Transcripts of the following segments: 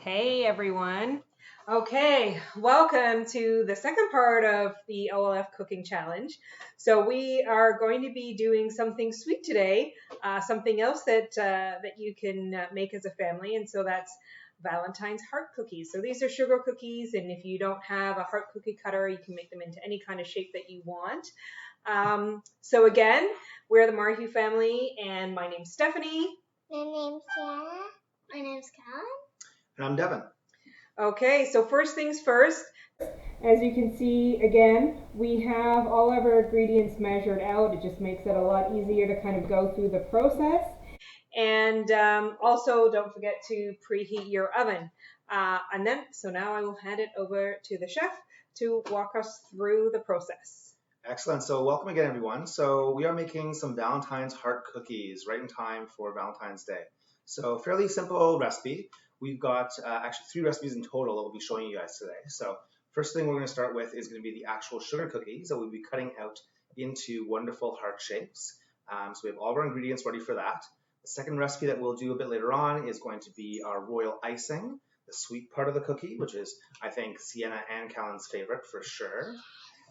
Hey everyone. Okay, welcome to the second part of the OLF cooking challenge. So we are going to be doing something sweet today, something else that you can make as a family, and so that's Valentine's heart cookies. So these are sugar cookies, and if you don't have a heart cookie cutter, you can make them into any kind of shape that you want. So again, we're the Marhue family, and my name's Stephanie. My name's Sarah. My name's Colin. And I'm Devin. Okay, so first things first, as you can see, again, we have all of our ingredients measured out. It just makes it a lot easier to kind of go through the process. And also, don't forget to preheat your oven. So now I will hand it over to the chef to walk us through the process. Excellent. So welcome again, everyone. So we are making some Valentine's heart cookies right in time for Valentine's Day. So fairly simple recipe. We've got actually 3 recipes in total that we'll be showing you guys today. So first thing we're going to start with is going to be the actual sugar cookies that we'll be cutting out into wonderful heart shapes. So we have all of our ingredients ready for that. The second recipe that we'll do a bit later on is going to be our royal icing, the sweet part of the cookie, which is, I think, Sienna and Callan's favorite for sure.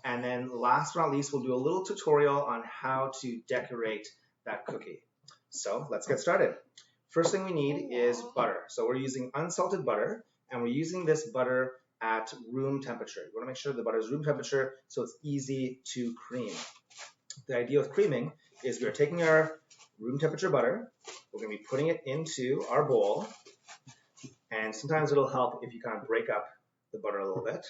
And then last but not least, we'll do a little tutorial on how to decorate that cookie. So let's get started. First thing we need is butter. So we're using unsalted butter, and we're using this butter at room temperature. You want to make sure the butter is room temperature so it's easy to cream. The idea with creaming is we're taking our room temperature butter, we're going to be putting it into our bowl, and sometimes it'll help if you kind of break up the butter a little bit.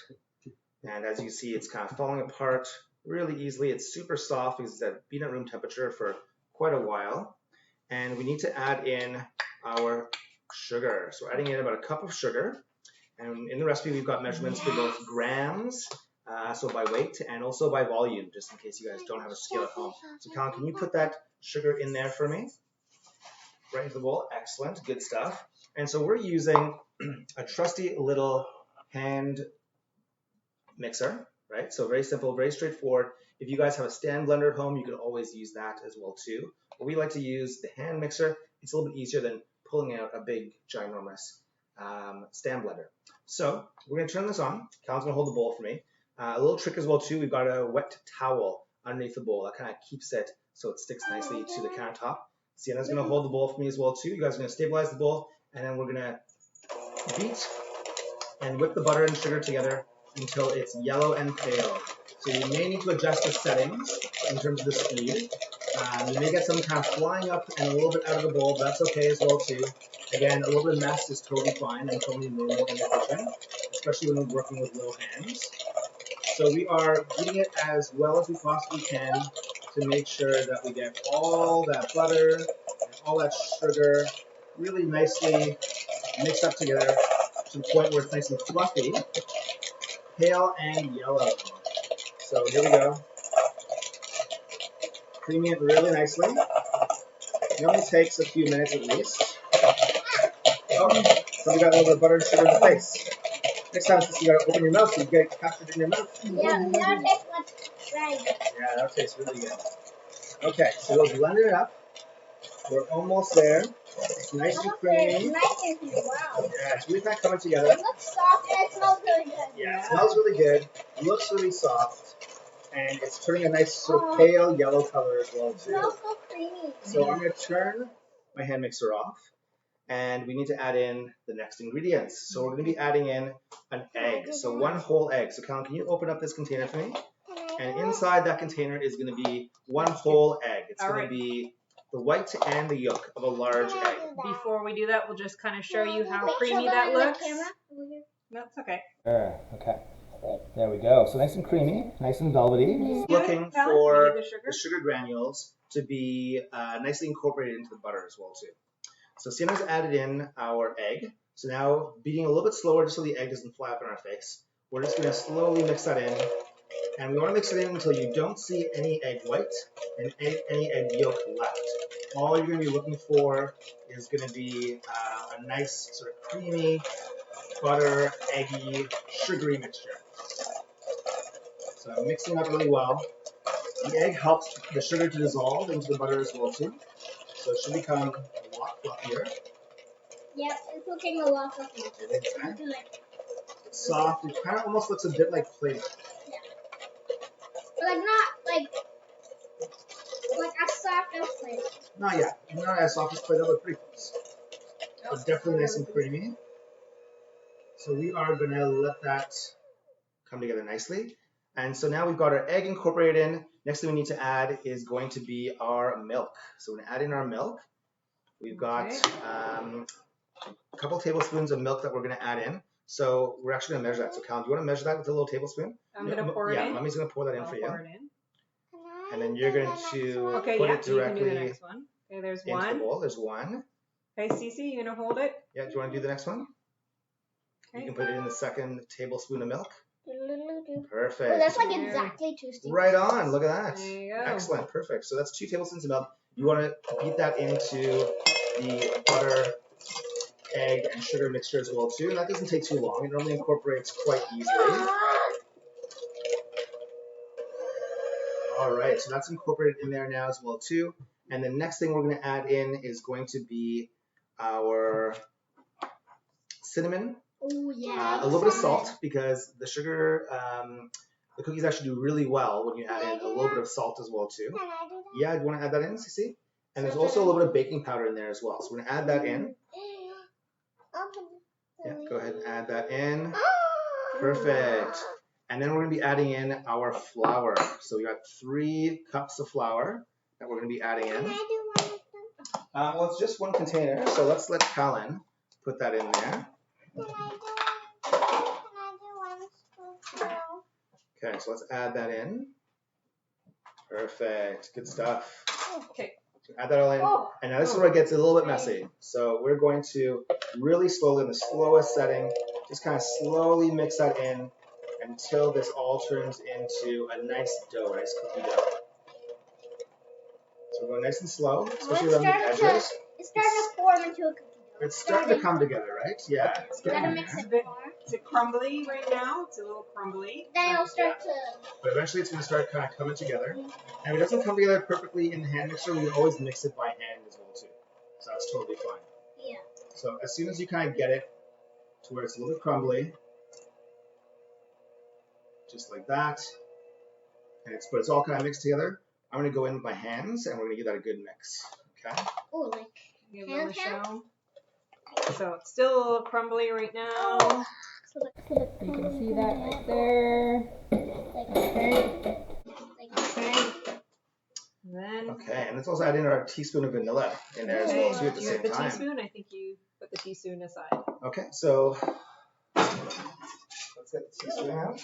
And as you see, it's kind of falling apart really easily. It's super soft because it's been at room temperature for quite a while. And we need to add in our sugar. So we're adding in about a cup of sugar. And in the recipe, we've got measurements for both grams, so by weight, and also by volume, just in case you guys don't have a scale at home. So Colin, can you put that sugar in there for me? Right into the bowl. Excellent. Good stuff. And so we're using a trusty little hand mixer, right? So very simple, very straightforward. If you guys have a stand blender at home, you can always use that as well too. But we like to use the hand mixer. It's a little bit easier than pulling out a big, ginormous stand blender. So we're going to turn this on. Cal's going to hold the bowl for me. A little trick as well too, we've got a wet towel underneath the bowl. That kind of keeps it so it sticks nicely to the countertop. Sienna's going to hold the bowl for me as well too. You guys are going to stabilize the bowl, and then we're going to beat and whip the butter and sugar together until it's yellow and pale. So you may need to adjust the settings in terms of the speed. You may get some kind of flying up and a little bit out of the bowl, but that's okay as well too. Again, a little bit of mess is totally fine and totally normal in the kitchen, especially when we're working with little hands. So we are beating it as well as we possibly can to make sure that we get all that butter and all that sugar really nicely mixed up together to the point where it's nice and fluffy, pale and yellow. So here we go. Creaming it really nicely. It only takes a few minutes at least. Oh, so we got a little bit of butter and sugar in the face. Next time, you gotta open your mouth so you get it captured in your mouth. Yeah, that'll taste right. Yeah, that'll taste really good. Okay, so we'll blend it up. We're almost there. It's nice and creamy. Nice and creamy. Wow. Yeah, it's really kind of coming together. It looks soft and it smells really good. Yeah, it smells really good. It looks really soft. And it's turning a nice sort of pale yellow color as well It too. smells so creamy. So I'm going to turn my hand mixer off, and we need to add in the next ingredients. So we're going to be adding in an egg. So 1 whole egg. So Colin, can you open up this container for me? And inside that container is going to be 1 whole egg. It's going to be the white and the yolk of a large egg. Before we do that, we'll just kind of show you how creamy that looks. That's okay. Okay. There we go. So nice and creamy, nice and velvety. Looking for the sugar granules to be nicely incorporated into the butter as well too. So Sienna's added in our egg. So now beating a little bit slower just so the egg doesn't fly up in our face. We're just going to slowly mix that in. And we want to mix it in until you don't see any egg white and any egg yolk left. All you're going to be looking for is going to be a nice sort of creamy, butter, eggy, sugary mixture. So I'm mixing up really well. The egg helps the sugar to dissolve into the butter as well too. So it should become a lot fluffier. Yep, it's looking a lot of things. It's Okay. looking like, It's soft. It kind of almost looks a bit like Play-Doh. but like not like as soft as play. Not yet. Not as soft as Play-Doh, but pretty close. But definitely nice and creamy. So we are going to let that come together nicely. And so now we've got our egg incorporated in. Next thing we need to add is going to be our milk. So we're going to add in our milk. We've got a couple tablespoons of milk that we're going to add in. So we're actually going to measure that. So Callan, do you want to measure that with a little tablespoon? I'm going to pour it in. Yeah, Mommy's going to pour that in I'll for you. pour it in. And then you're going to Okay, put yeah, it you can do the directly next one. Okay, there's into the one. bowl. There's one. Okay, Cece, you going to hold it? Yeah, do you want to do the next one? Okay. You can put it in the second tablespoon of milk. Oh, Perfect. that's like exactly 2 teaspoons. Right on. Look at that. There you go. Excellent. Perfect. So that's 2 tablespoons of milk. You want to beat that into the butter, egg, and sugar mixture as well too. And that doesn't take too long. It normally incorporates quite easily. All right. So that's incorporated in there now as well too. And the next thing we're going to add in is going to be our cinnamon. Oh yeah. A little bit of salt because the sugar, the cookies actually do really well when you add in a little bit of salt as well too. Can I do that? Yeah, do you want to add that in, Cece? And there's also a little bit of baking powder in there as well. So we're going to add that in. Yeah, go ahead and add that in. Perfect. And then we're going to be adding in our flour. So we got 3 cups of flour that we're going to be adding in. Can I do one of them? Well, it's just one container, so let's let Callan put that in there. Can I do one spoonful? Okay, so let's add that in. Perfect. Good stuff. Okay. So add that all in. And now this is where it gets a little bit messy. So we're going to really slowly, in the slowest setting, just kind of slowly mix that in until this all turns into a nice dough, a nice cookie dough. So we're going nice and slow, especially around the edges. It's starting to form into a cookie dough. It's starting to come together, right? Yeah. It's You gotta getting mix there. it more. Is it crumbly right now? It's a little crumbly. Then it'll start to. But eventually it's going to start kind of coming together. And if it doesn't come together perfectly in the hand mixer, we can always mix it by hand as well too. So that's totally fine. Yeah. So as soon as you kind of get it to where it's a little bit crumbly, just like that, and but it's all kind of mixed together, I'm going to go in with my hands and we're going to give that a good mix. Okay? Oh, like. Give it a Hand show. So it's still a little crumbly right now. So the You can see that right there. Okay. Like. And then. Okay, and let's also add in our teaspoon of vanilla in there as Okay, well too at the do you same have the time. teaspoon? I think you put the teaspoon aside. Okay, so let's get the teaspoon out.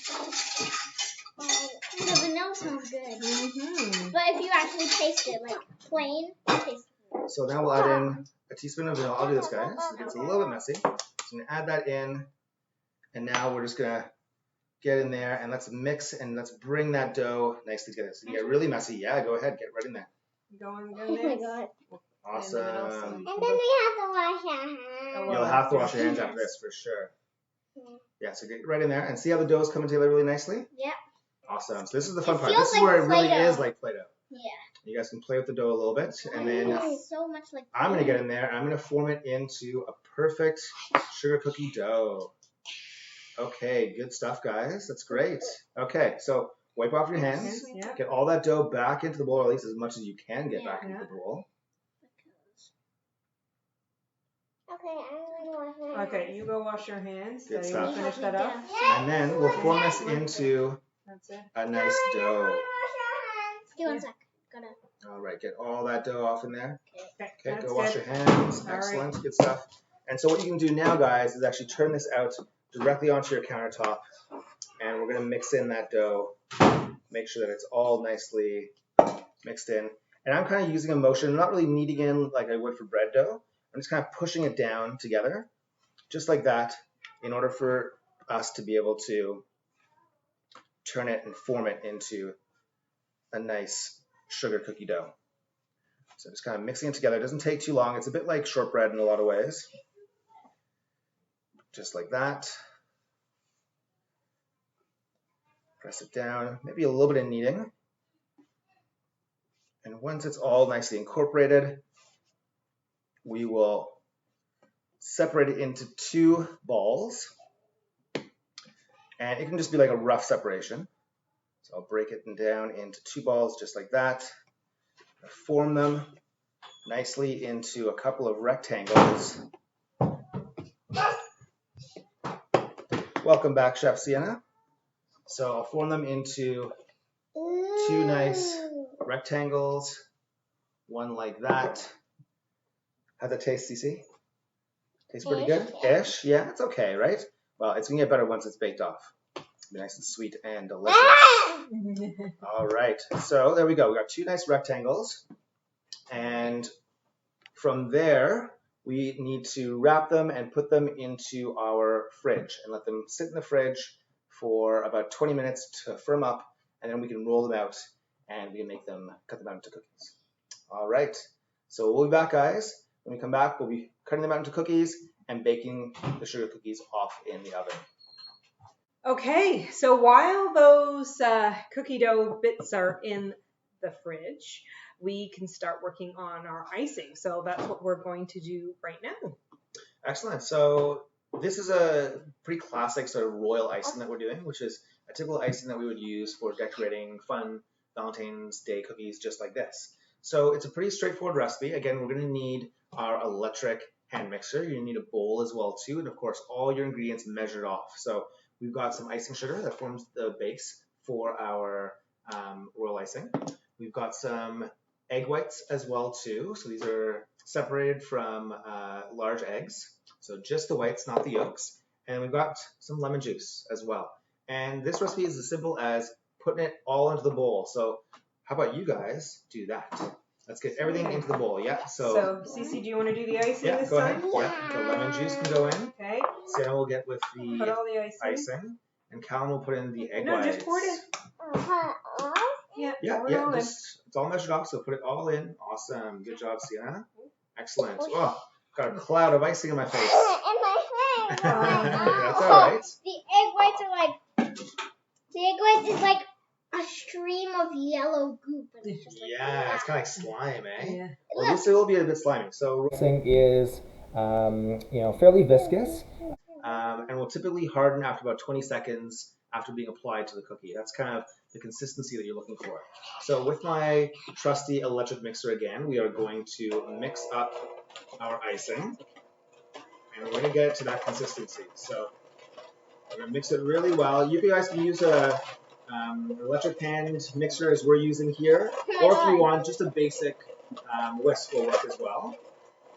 The vanilla sounds good. Mm-hmm. But if you actually taste it like plain, it tastes good. So now we'll add in a teaspoon of vanilla. I'll do this, guys. It's a little bit messy. So I'm going to add that in. And now we're just going to get in there and let's mix and let's bring that dough nicely together. So you get really messy. Yeah, go ahead. Get right in there. Going Oh my god. Awesome. And then we have to wash our hands. You'll have to wash your hands after this for sure. Yeah, so get right in there and see how the dough is coming together really nicely? Yep. Awesome. So this is the fun It part. feels This is like where it really Play-Doh. is like Play-Doh. Yeah. You guys can play with the dough a little bit and then It's so much like. I'm going to get in there and I'm going to form it into a perfect sugar cookie dough. Okay, good stuff, guys. That's great. Okay, so wipe off your hands. Yeah. Get all that dough back into the bowl, or at least as much as you can get back into Yeah. the bowl. Okay, I'm gonna wash my hands. Okay, you go wash your hands. Good So stuff. you finish that up. And then we'll form this into That's it. a nice dough. Give me 1 sec. Gotta. All right, get all that dough off in there. Okay, Okay, that's go wash good. your hands. All Excellent, good stuff. And so what you can do now, guys, is actually turn this out directly onto your countertop. And we're going to mix in that dough. Make sure that it's all nicely mixed in. And I'm kind of using a motion, not really kneading in like I would for bread dough. I'm just kind of pushing it down together, just like that, in order for us to be able to turn it and form it into a nice sugar cookie dough. So just kind of mixing it together. It doesn't take too long. It's a bit like shortbread in a lot of ways. Just like that. Press it down, maybe a little bit of kneading. And once it's all nicely incorporated, we will separate it into 2 balls. And it can just be like a rough separation. So I'll break it down into 2 balls just like that. Form them nicely into a couple of rectangles. Welcome back, Chef Sienna. So I'll form them into 2 nice rectangles, one like that. How's that taste, Cece? Tastes pretty good? Ish? Yeah, it's okay, right? Well, it's gonna get better once it's baked off. It'll be nice and sweet and delicious. All right, so there we go. We got 2 nice rectangles. And from there, we need to wrap them and put them into our fridge and let them sit in the fridge for about 20 minutes to firm up, and then we can roll them out and we can cut them out into cookies. All right, so we'll be back, guys. When we come back, we'll be cutting them out into cookies and baking the sugar cookies off in the oven. Okay, so while those cookie dough bits are in the fridge, we can start working on our icing. So that's what we're going to do right now. Excellent. So this is a pretty classic sort of royal icing that we're doing, which is a typical icing that we would use for decorating fun Valentine's Day cookies just like this. So it's a pretty straightforward recipe. Again, we're going to need our electric hand mixer. You're going to need a bowl as well too, and of course all your ingredients measured off. So we've got some icing sugar that forms the base for our royal icing. We've got some egg whites as well too. So these are separated from large eggs. So just the whites, not the yolks. And we've got some lemon juice as well. And this recipe is as simple as putting it all into the bowl. So how about you guys do that? Let's get everything into the bowl. Yeah. So Cece, do you want to do the icing this go time? ahead. Yeah. The lemon juice can go in. Okay. Sienna will get with Put the all the icing. And Callum will put in the egg No, whites. just pour it in. Yeah, pour it all in. It's all measured off, so put it all in. Awesome. Good job, Sienna. Excellent. Oh, got a cloud of icing in my face. In my face. That's all right. The egg whites are like, the egg whites is like a stream of yellow goop. And it's just like, Yeah, it's kind of like slime, eh? Yeah. Well, this will be a bit slimy. So Icing is, fairly viscous. and will typically harden after about 20 seconds after being applied to the cookie. That's kind of the consistency that you're looking for. So with my trusty electric mixer again, we are going to mix up our icing, and we're going to get it to that consistency. So we're going to mix it really well. You guys can use a electric hand mixer as we're using here, or if you want, just a basic whisk will work as well.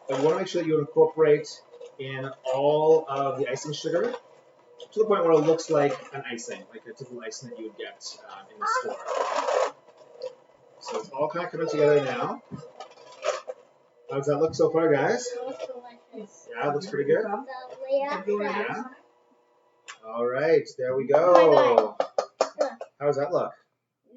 But you want to make sure that you incorporate in all of the icing sugar to the point where it looks like an icing, like a typical icing that you would get in the store. So it's all kind of coming together now. How does that look so far, guys? Yeah, it looks pretty good. Yeah. All right, there we go. How does that look?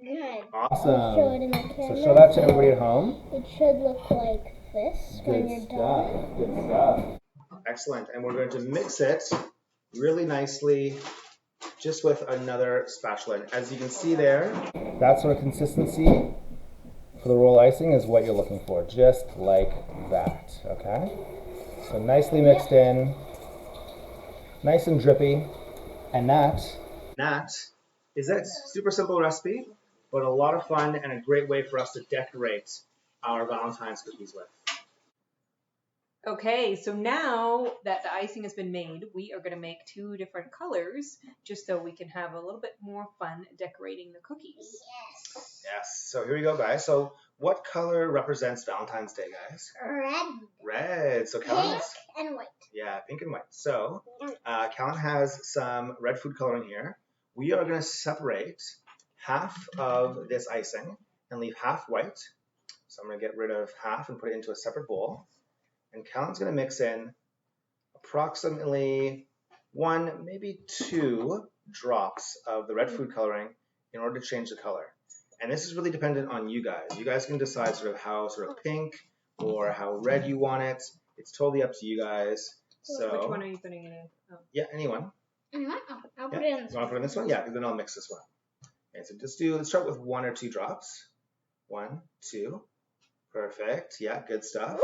Good. Awesome. Show it in the So camera. show that to everybody at home. It should look like this when you're done. Good stuff. Excellent. And we're going to mix it really nicely just with another spatula. And as you can see there, That sort of consistency for the roll icing is what you're looking for, just like that, okay? So nicely mixed in, nice and drippy, and that is it. Super simple recipe, but a lot of fun and a great way for us to decorate our Valentine's cookies with. Okay, so now that the icing has been made, we are going to make 2 different colors just so we can have a little bit more fun decorating the cookies. Yes. So here we go, guys. So what color represents Valentine's Day, guys? Red, Red. So pink, Callan, and white. yeah, pink and white. So Callan has some red food coloring here. We are going to separate half of this icing and leave half white. So I'm going to get rid of half and put it into a separate bowl. And Callan's going to mix in approximately 1, maybe 2 drops of the red food coloring in order to change the color. And this is really dependent on you guys. You guys can decide sort of how sort of pink or how red you want it. It's totally up to you guys. So Which one are you putting it in? Oh. yeah, anyone. I'll put Yeah. it in You this want to put in this one? Yeah, because then I'll mix this one. Okay, so let's start with 1 or 2 drops. 1, 2. Perfect. Yeah, good stuff.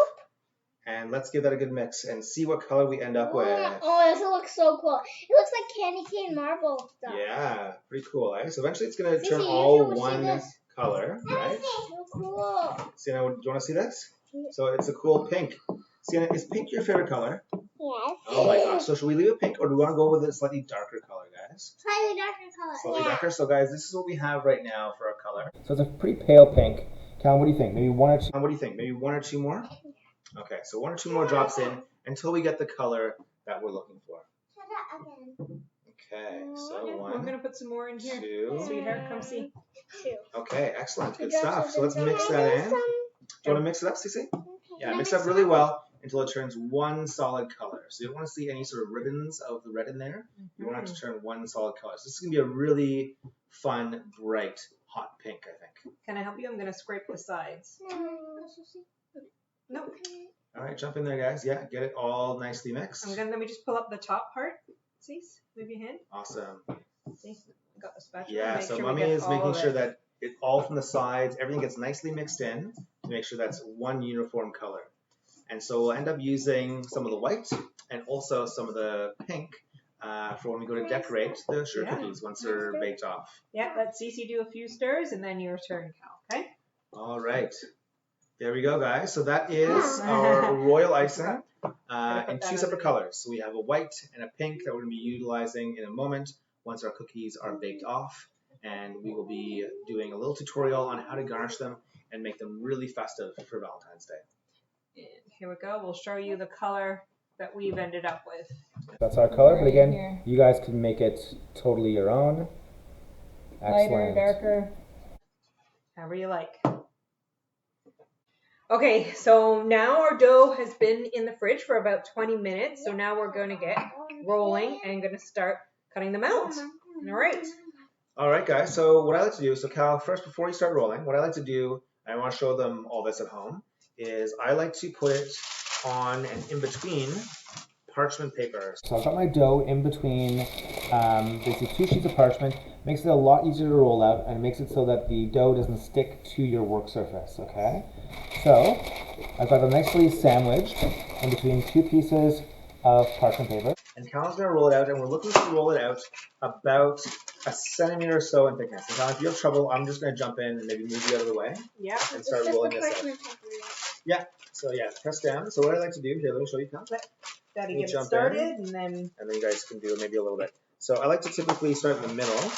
And let's give that a good mix and see what color we end up with. Oh, this looks so cool. It looks like candy cane marble stuff. Yeah, pretty cool, eh? So eventually it's going to turn Sissy, you all should see one this. color, right? So cool. Sienna, do you want to see this? So it's a cool pink. Sienna, is pink your favorite color? Yes. Oh my gosh. So should we leave it pink or do we want to go with a slightly darker color, guys? Slightly darker color. Slightly darker. So guys, this is what we have right now for our color. So it's a pretty pale pink. Callum, what do you think? Maybe one or two? What do you think? Maybe one or two more? Okay, so one or two more drops in until we get the color that we're looking for. Shut up again. Okay, so We're one, gonna put some more in here. two. Sweetheart, come see. Two. Okay, excellent. Good Two drops stuff. of So let's this mix one. that in. Some. Do you want to mix it up, Cece? Okay. Yeah, mix it up really well until it turns one solid color. So you don't want to see any sort of ribbons of the red in there. You want it to turn one solid color. So this is going to be a really fun, bright, hot pink, I think. Can I help you? I'm gonna scrape the sides. No. All right, jump in there, guys. Yeah, get it all nicely mixed. Let me just pull up the top part. See? Move your hand. Awesome. See? Got the spatula. Yeah, Make so sure we mommy get is all making of sure it. that it all from the sides, everything gets nicely mixed in to make sure that's one uniform color. And so we'll end up using some of the white and also some of the pink for when we go to decorate the sugar cookies once they're baked off. Yeah, let Cece do a few stirs and then your turn, Cal. Okay? All right. There we go, guys. So that is our royal icing in two separate colors. So we have a white and a pink that we're going to be utilizing in a moment once our cookies are baked off. And we will be doing a little tutorial on how to garnish them and make them really festive for Valentine's Day. And here we go. We'll show you the color that we've ended up with. That's our color, but again, Here. you guys can make it totally your own. Excellent. Lighter, darker, however you like. Okay, so now our dough has been in the fridge for about 20 minutes. So now we're going to get rolling and going to start cutting them out. All right. All right, guys. So what I like to do, so Cal, first before you start rolling, what I like to do, and I want to show them all this at home, is I like to put it on and in between parchment paper. So I've got my dough in between basically two sheets of parchment. Makes it a lot easier to roll out and makes it so that the dough doesn't stick to your work surface, okay? So I've got them nicely sandwiched in between two pieces of parchment paper. And Cal's going to roll it out, and we're looking to roll it out about a centimeter or so in thickness. And Cal, if you have trouble, I'm just going to jump in and maybe move you out of the way Yeah. and start rolling this out. Yeah, so yeah, press down. So what I like to do, here, let me show you, Cal. Daddy, You get it jump started in. and then And then you guys can do maybe a little bit. So I like to typically start in the middle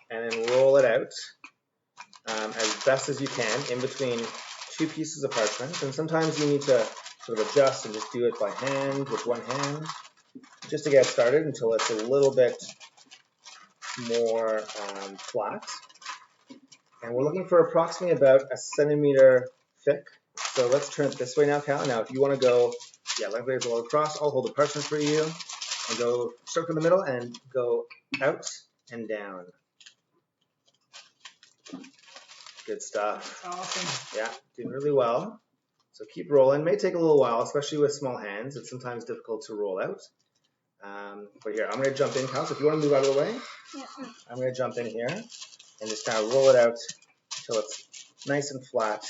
and then roll it out as best as you can in between two pieces of parchment. And sometimes you need to sort of adjust and just do it by hand with one hand just to get started until it's a little bit more flat. And we're looking for approximately about a centimeter thick. So let's turn it this way now, Cal. Now if you want to go, lengthways all across, I'll hold the parchment for you. And go start from the middle and go out and down. Good stuff. awesome. Yeah, doing really well. So keep rolling. May take a little while, especially with small hands. It's sometimes difficult to roll out. But here, I'm going to jump in, Cal. So if you want to move out of the way, I'm going to jump in here and just kind of roll it out until it's nice and flat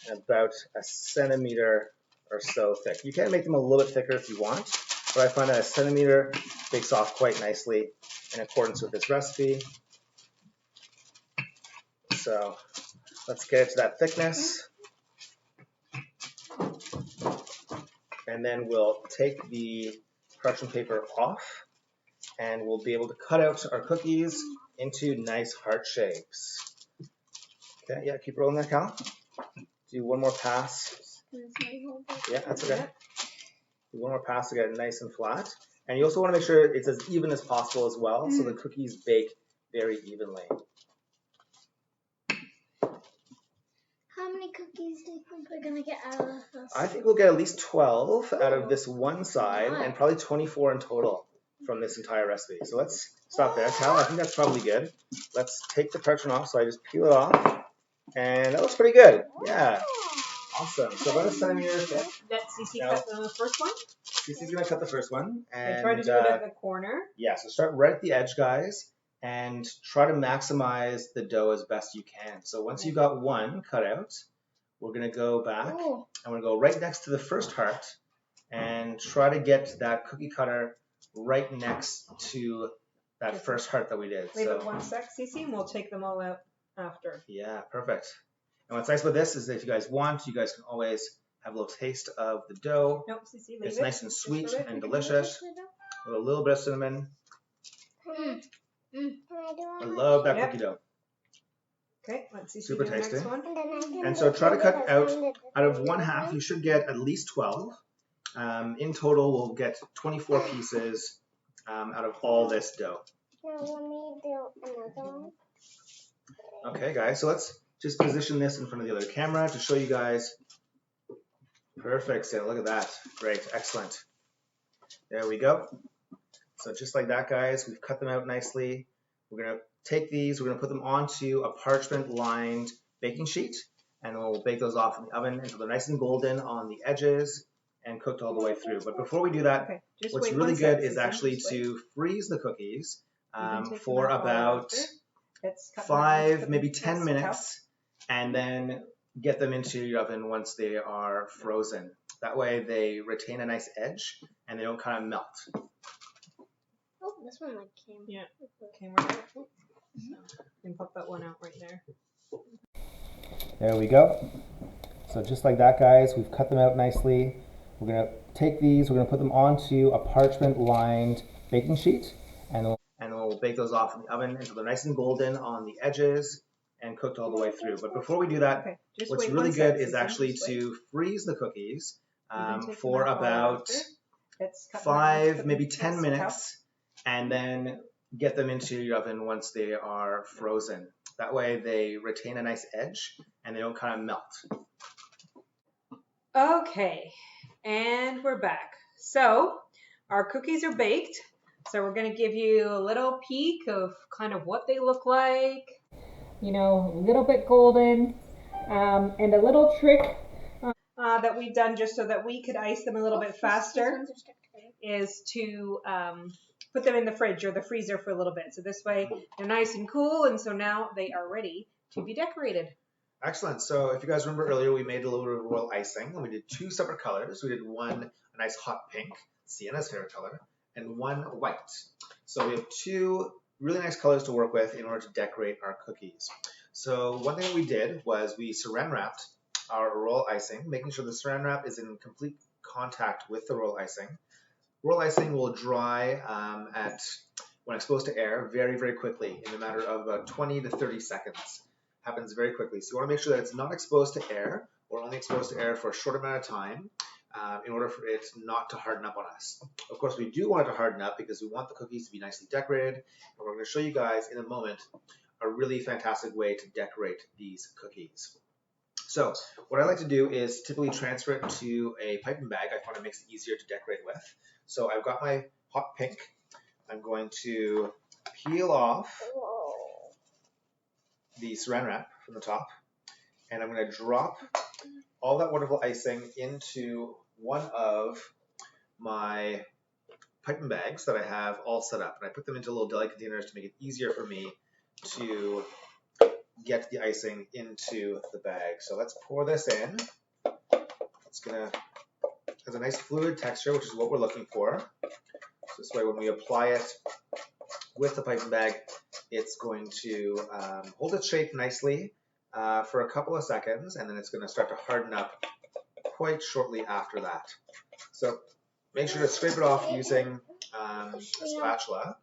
and about a centimeter or so thick. You can make them a little bit thicker if you want, but I find that a centimeter bakes off quite nicely in accordance with this recipe. So let's get it to that thickness. And then we'll take the parchment paper off and we'll be able to cut out our cookies into nice heart shapes. Okay, yeah, keep rolling there, Cal. Do one more pass. Yeah, that's okay. Do one more pass to get it nice and flat. And you also want to make sure it's as even as possible as well, so the cookies bake very evenly. How many cookies do you think we're going to get out of this? I think we'll get at least 12 out of this one side and probably 24 in total from this entire recipe. So let's stop there, Cal. I think that's probably good. Let's take the parchment off. So I just peel it off. And that looks pretty good. Yeah. Awesome. So about a centimeter thick. Let Cece Now- cut the first one. Cece's going to cut the first one. And And try to do it at the corner. yeah, so start right at the edge, guys, and try to maximize the dough as best you can. So once you got one cut out, we're going to go back Ooh. and we're going to go right next to the first heart and try to get that cookie cutter right next to that first heart that we did. Leave it 1 sec, Cece, and we'll take them all out after. Yeah, perfect. And what's nice about this is that if you guys want, you guys can always have a little taste of the dough. Nope, Cece, leave It's it. nice and sweet Just a bit. and delicious with a little bit of cinnamon. Can I do I one? love that Yep. cookie dough. Okay, let's see. Super do the next tasty. one. And then I can And so try to cut do out this of 1/2, you should get at least 12. In total, we'll get 24 pieces out of all this dough. Now let me do another one. Okay, guys, so let's just position this in front of the other camera to show you guys. Perfect, so look at that. Great, excellent. There we go. So just like that, guys, we've cut them out nicely. We're going to take these, we're going to put them onto a parchment-lined baking sheet, and we'll bake those off in the oven until they're nice and golden on the edges and cooked all the way through. But before we do that, Okay, just what's wait really 1 sec, good is Cece, actually just wait. to freeze the cookies You can take them for out all about after. Let's cut them out, 5, put maybe them 10 in this minutes, and then get them into your oven once they are frozen. That way they retain a nice edge and they don't kind of melt. Oh, this one like came. Yeah. Okay, we're good. So, you can pop that one out right there. There we go. So just like that, guys, we've cut them out nicely. We're going to take these, we're going to put them onto a parchment-lined baking sheet, and we'll bake those off in the oven until they're nice and golden on the edges and cooked all the way through. But before we do that, Okay, just what's wait really 1 sec, good is Cece, actually just wait. to freeze the cookies You can take them for out all about after. Let's cut them out, 5, put maybe them in 10 this minutes, and then get them into your oven once they are frozen. That way they retain a nice edge and they don't kind of melt. Okay, and we're back. So our cookies are baked. So we're going to give you a little peek of kind of what they look like. You know, a little bit golden, and a little trick that we've done just so that we could ice them a little bit faster is to put them in the fridge or the freezer for a little bit. So this way they're nice and cool, and so now they are ready to be decorated. Excellent. So if you guys remember earlier, we made a little bit of royal icing, and we did 2 separate colors. We did one a nice hot pink, Sienna's favorite color, and one white. So we have 2 really nice colors to work with in order to decorate our cookies. So one thing that we did was we saran wrapped our royal icing, making sure the saran wrap is in complete contact with the royal icing. Royal icing will dry when exposed to air very, very quickly in a matter of about 20 to 30 seconds. Happens very quickly. So you want to make sure that it's not exposed to air or only exposed to air for a short amount of time in order for it not to harden up on us. Of course, we do want it to harden up because we want the cookies to be nicely decorated. And we're going to show you guys in a moment a really fantastic way to decorate these cookies. So what I like to do is typically transfer it to a piping bag. I find it makes it easier to decorate with. So I've got my hot pink. I'm going to peel off the saran wrap from the top, and I'm going to drop all that wonderful icing into one of my piping bags that I have all set up. And I put them into little deli containers to make it easier for me to get the icing into the bag. So let's pour this in. It's gonna has a nice fluid texture, which is what we're looking for. So this way, when we apply it with the piping bag, it's going to hold its shape nicely for a couple of seconds, and then it's going to start to harden up quite shortly after that. So make sure to scrape it off using a spatula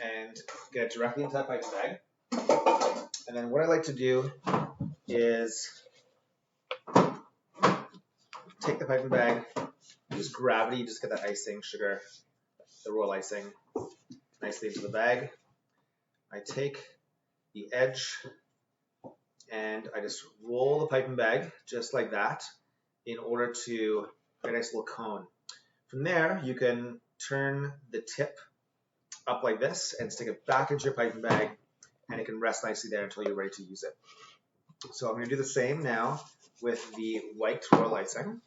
and get it directly into that piping bag. And then what I like to do is take the piping bag, use gravity, just get that icing, sugar, the royal icing, nicely into the bag. I take the edge and I just roll the piping bag just like that in order to get a nice little cone. From there, you can turn the tip up like this and stick it back into your piping bag, and it can rest nicely there until you're ready to use it. So I'm going to do the same now with the white royal icing,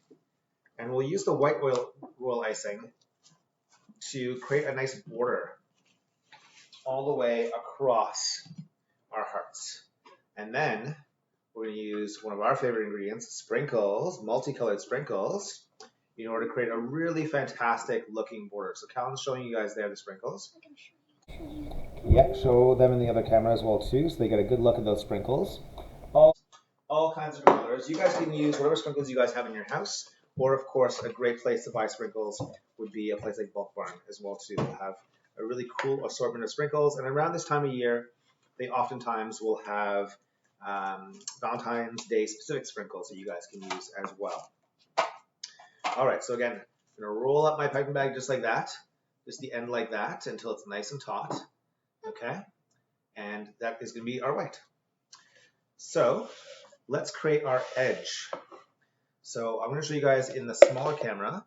and we'll use the white royal icing to create a nice border all the way across our hearts. And then we're going to use one of our favorite ingredients, sprinkles, multicolored sprinkles, in order to create a really fantastic looking border. So Callan's showing you guys there the sprinkles. Yeah, show them in the other camera as well too, so they get a good look at those sprinkles. All kinds of colors. You guys can use whatever sprinkles you guys have in your house, or of course, a great place to buy sprinkles would be a place like Bulk Barn as well too. They'll have a really cool assortment of sprinkles, and around this time of year, they oftentimes will have Valentine's Day specific sprinkles that you guys can use as well. All right, so again, I'm gonna roll up my piping bag just like that, just the end like that until it's nice and taut, okay? And that is gonna be our white. So let's create our edge. So I'm gonna show you guys in the smaller camera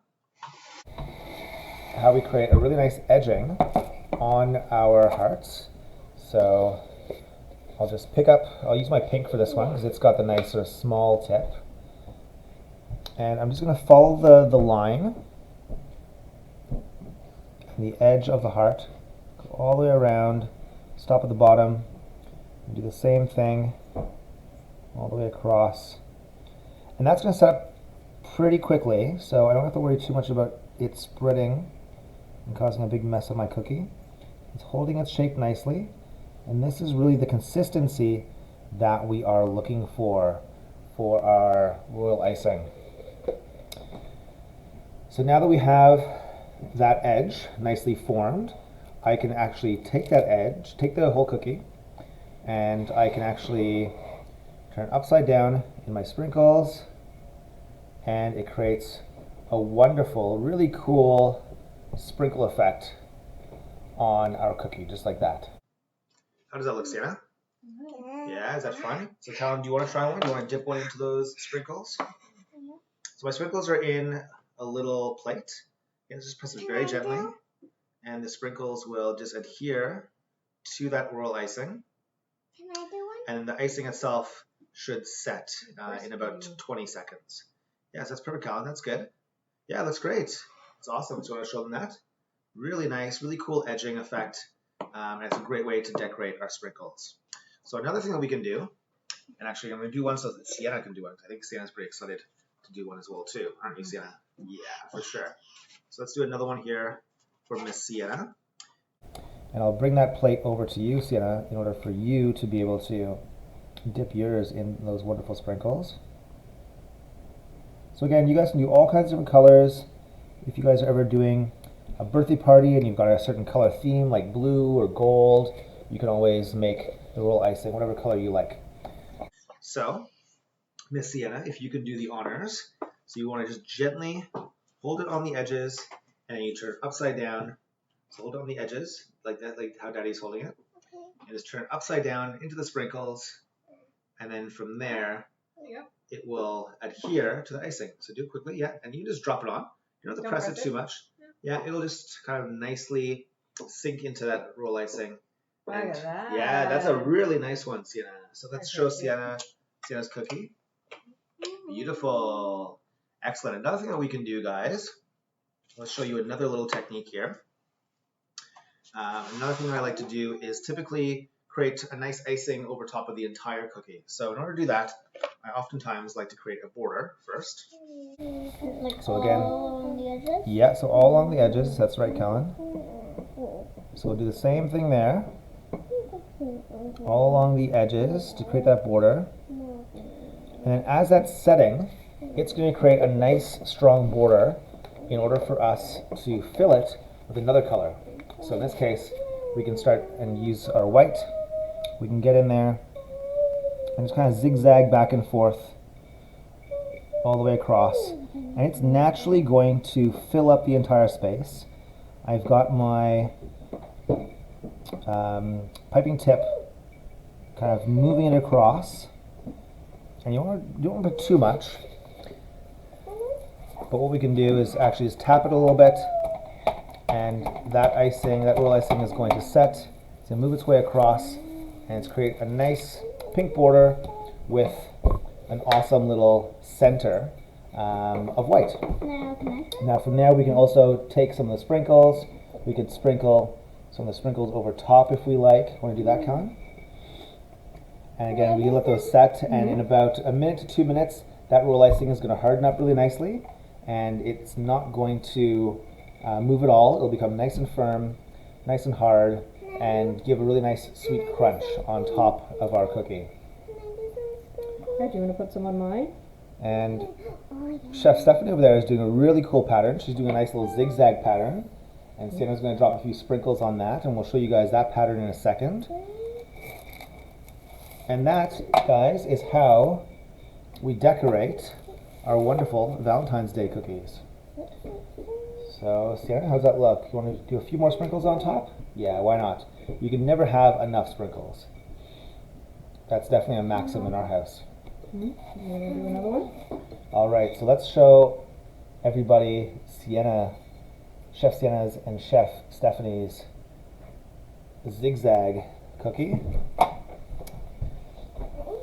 how we create a really nice edging on our hearts. So I'll just I'll use my pink for this one because it's got the nice sort of small tip. And I'm just going to follow the line and the edge of the heart, go all the way around, stop at the bottom, and do the same thing all the way across. And that's going to set up pretty quickly, so I don't have to worry too much about it spreading and causing a big mess of my cookie. It's holding its shape nicely, and this is really the consistency that we are looking for our royal icing. So now that we have that edge nicely formed, I can actually take that edge, take the whole cookie, and I can actually turn it upside down in my sprinkles, and it creates a wonderful, really cool sprinkle effect on our cookie, just like that. How does that look, Sienna? Yeah, is that fun? So Callum, do you want to try one? Do you want to dip one into those sprinkles? So my sprinkles are in a little plate. And just press it very gently, and the sprinkles will just adhere to that royal icing. Can I do one? And the icing itself should set in about 20 seconds. Yes, that's perfect, Callum. That's good. Yeah, that's great. It's awesome. So I want to show them that. Really nice, really cool edging effect. And it's a great way to decorate our sprinkles. So another thing that we can do, and actually I'm going to do one so that Sienna can do one. I think Sienna's pretty excited to do one as well too, aren't you, Sienna? Yeah, for sure. So let's do another one here for Miss Sienna. And I'll bring that plate over to you, Sienna, in order for you to be able to dip yours in those wonderful sprinkles. So again, you guys can do all kinds of different colors. If you guys are ever doing a birthday party and you've got a certain color theme like blue or gold, you can always make the royal icing whatever color you like. So, Miss Sienna, if you can do the honors. So you want to just gently hold it on the edges, and then you turn it upside down. So hold it on the edges, like that, like how Daddy's holding it. Okay. And just turn it upside down into the sprinkles, and then from there, it will adhere to the icing. So do it quickly, yeah, and you can just drop it on. You don't have to press it too much. Yeah, it'll just kind of nicely sink into that royal icing. Look at that. Yeah, that's a really nice one, Sienna. So let's show Sienna's cookie. Beautiful. Excellent. Another thing that we can do, guys, let's show you another little technique here. Another thing that I like to do is typically create a nice icing over top of the entire cookie. So in order to do that, I oftentimes like to create a border first. Like So again, all on the edges? Yeah, so all along the edges, that's right, Kellen. So we'll do the same thing there, all along the edges to create that border. And then as that's setting, it's going to create a nice strong border in order for us to fill it with another color. So in this case, we can start and use our white. We can get in there and just kind of zigzag back and forth all the way across. And it's naturally going to fill up the entire space. I've got my piping tip kind of moving it across. And you don't want to put too much. But what we can do is actually just tap it a little bit, and that royal icing is going to set. It's going to move its way across, and it's create a nice pink border with an awesome little center of white. Now from there we can also take some of the sprinkles. We could sprinkle some of the sprinkles over top if we like. Want to do that, Con? And again, we let those set, and in about a minute to 2 minutes, that roll icing is going to harden up really nicely, and it's not going to move at all. It'll become nice and firm, nice and hard, and give a really nice sweet crunch on top of our cookie. Okay, do you want to put some on mine? And Chef Stephanie over there is doing a really cool pattern. She's doing a nice little zigzag pattern, and Sienna's going to drop a few sprinkles on that, and we'll show you guys that pattern in a second. And that, guys, is how we decorate our wonderful Valentine's Day cookies. So, Sienna, how's that look? You want to do a few more sprinkles on top? Yeah, why not? You can never have enough sprinkles. That's definitely a maxim in our house. You want to do another one? All right, so let's show everybody Chef Sienna's and Chef Stephanie's zigzag cookie.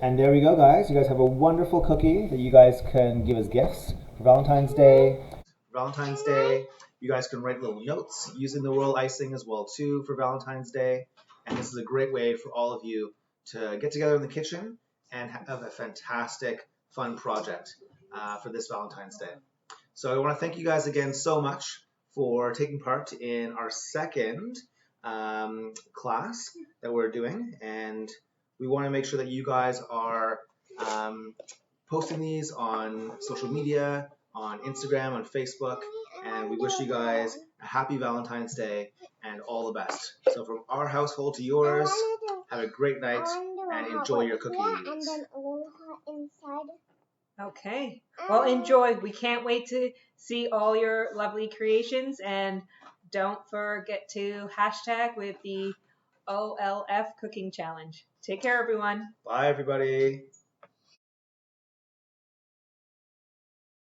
And there we go, guys. You guys have a wonderful cookie that you guys can give as gifts for Valentine's Day. Valentine's Day. You guys can write little notes using the royal icing as well too for Valentine's Day. And this is a great way for all of you to get together in the kitchen and have a fantastic, fun project for this Valentine's Day. So I want to thank you guys again so much for taking part in our second class that we're doing. And we want to make sure that you guys are posting these on social media, on Instagram, on Facebook, and we wish you guys a happy Valentine's Day and all the best. So from our household to yours, have a great night and enjoy your cookies. And then a little hot inside. Okay. Well, enjoy. We can't wait to see all your lovely creations, and don't forget to hashtag with the OLF Cooking Challenge. Take care, everyone. Bye, everybody.